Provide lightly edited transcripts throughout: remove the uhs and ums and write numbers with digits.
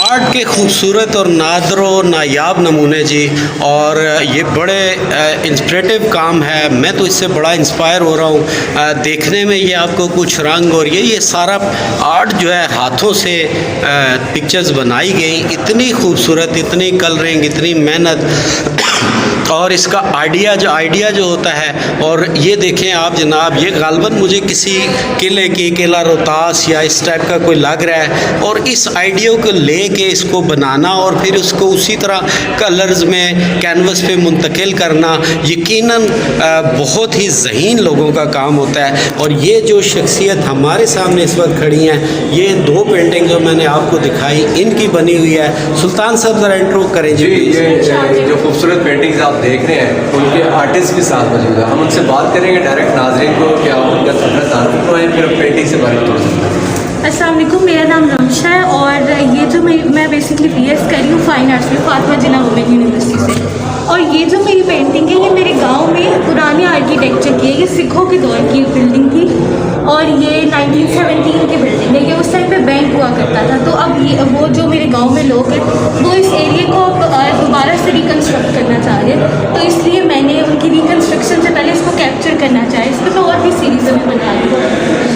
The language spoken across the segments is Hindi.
आर्ट के खूबसूरत और नादरो नायाब नमूने जी। और ये बड़े इंस्पिरेटिव काम है। मैं तो इससे बड़ा इंस्पायर हो रहा हूँ देखने में। ये आपको कुछ रंग और ये सारा आर्ट जो है हाथों से पिक्चर्स बनाई गई, इतनी खूबसूरत, इतनी कलरिंग, इतनी मेहनत और इसका आइडिया जो होता है। और ये देखें आप जनाब, ये गालबन मुझे किसी किले की, किला रोहतास या इस टाइप का कोई लग रहा है। और इस आइडिया को लेके इसको बनाना और फिर उसको उसी तरह कलर्स में कैनवस पे मुंतकिल करना यकीनन बहुत ही ज़हीन लोगों का काम होता है। और ये जो शख्सियत हमारे सामने इस वक्त खड़ी हैं, ये दो पेंटिंग जो मैंने आपको दिखाई इनकी बनी हुई है। सुल्तान साहब ज़रा इंट्रो करें जी। ये जो खूबसूरत पेंटिंग्स आप देख रहे हैं उनके आर्टिस्ट भी साथ मौजूद है। हम उनसे बात करेंगे डायरेक्ट नाज़रीन को कि आप उनका अपना तारुफ करवाएं, फिर पेंटिंग से बारे में थोड़ा सा। अस्सलाम वालेकुम, मेरा नाम रमशा है और ये जो मैं बेसिकली BS कर रही हूँ फाइन आर्ट्स में फातिमा जिन्ना वुमेन यूनिवर्सिटी से। और ये जो मेरी पेंटिंग है ये मेरे गांव में पुराने आर्किटेक्चर की है। ये सिखों के दौर की बिल्डिंग थी और ये 1917 की बिल्डिंग है। ये उस टाइम पे बैंक हुआ करता था। तो अब ये वो जो मेरे गांव में लोग हैं वो इस एरिया को अब दोबारा से रिकन्स्ट्रक्ट करना चाह रहे हैं। तो इसलिए मैंने उनकी रिकन्स्ट्रक्शन से पहले इसको कैप्चर करना चाहा। इस पर मैं और भी सीरीज़ अभी बना रही हूँ।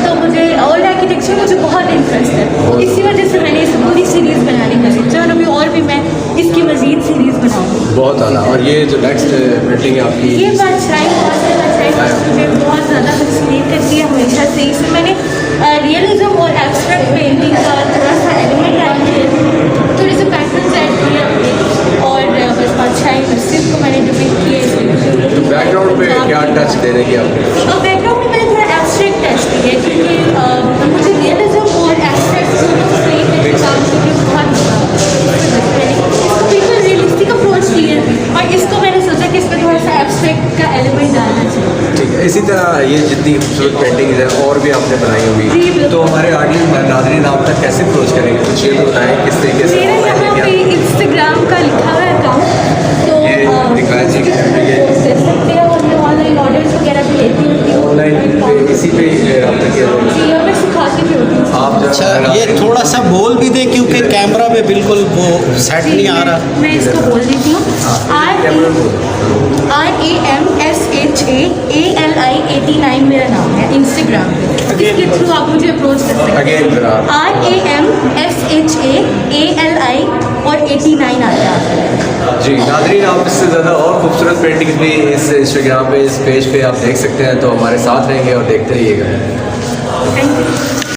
तो मुझे ओल्ड आर्किटेक्चर मुझे बहुत इंटरेस्ट है, इसी वजह से मैंने इस पूरी सीरीज़ बनाने का सोचा और अभी और भी मैं इसकी मज़ीद सीरीज़ बनाऊँगी। बहुत आला। और ये जो नेक्स्ट पेंटिंग है आपकी, ये बादशाही मुझे बहुत ज़्यादा फैसिनेट करती है हमेशा से। इसमें मैंने रियलिज्म और एब्स्ट्रैक्ट पेंटिंग का थोड़ा सा एलिमेंट ऐड किया, थोड़े से पैटर्न्स ऐड किए और बस बादशाही मस्जिद को मैंने डिपिक्ट किया इसमें। तो बैकग्राउंड पे क्या टच देने की आपने? और बैकग्राउंड में मैंने थोड़ा एब्स्ट्रैक्ट टच दिया है क्योंकि मुझे रियलिज्म और एब्स्ट्रैक्ट दोनों को सही करके काम करके बहुत बिल्कुल रियलिस्टिक अप्रोच ली है। और इसको मैंने सोचा कि इसमें थोड़ा सा एब्स्ट्रैक्ट का एलिमेंट डालना चाहिए। ठीक है, इसी तरह ये जितनी खूबसूरत पेंटिंग्स हैं और भी आपने बनाई होगी, तो हमारे ऑडियंस नाज़रीन आप तक कैसे अप्रोच करेंगे? कुछ ये तो बताएं किस तरीके से। मेरा यहाँ पे इंस्टाग्राम का लिखा हुआ है अकाउंट, तो ये दिखाया जी कर सकते हैं। और मैं ऑनलाइन ऑर्डर्स वगैरह भी लेती हूँ ऑनलाइन इसी पे रब्ता किया जाए। जी, और मैं सिखाती भी होती हूँ। आप जो अच्छा, ये थोड़ा सा बोल भी दें क्योंकि कैमरा में बिल्कुल वो सेट नहीं आ रहा। मैं इसको बोल देती हूँ। RAMSHAALI89 मेरा नाम है इंस्टाग्राम पे। इसके थ्रू आप मुझे अप्रोच कर सकते हैं। RAMSHAALI और 89 आता है। जी नाज़रीन, आप इससे ज़्यादा और खूबसूरत पेंटिंग्स भी इस इंस्टाग्राम पे, इस पेज पे आप देख सकते हैं। तो हमारे साथ रहेंगे और देखते रहिएगा। Thank you.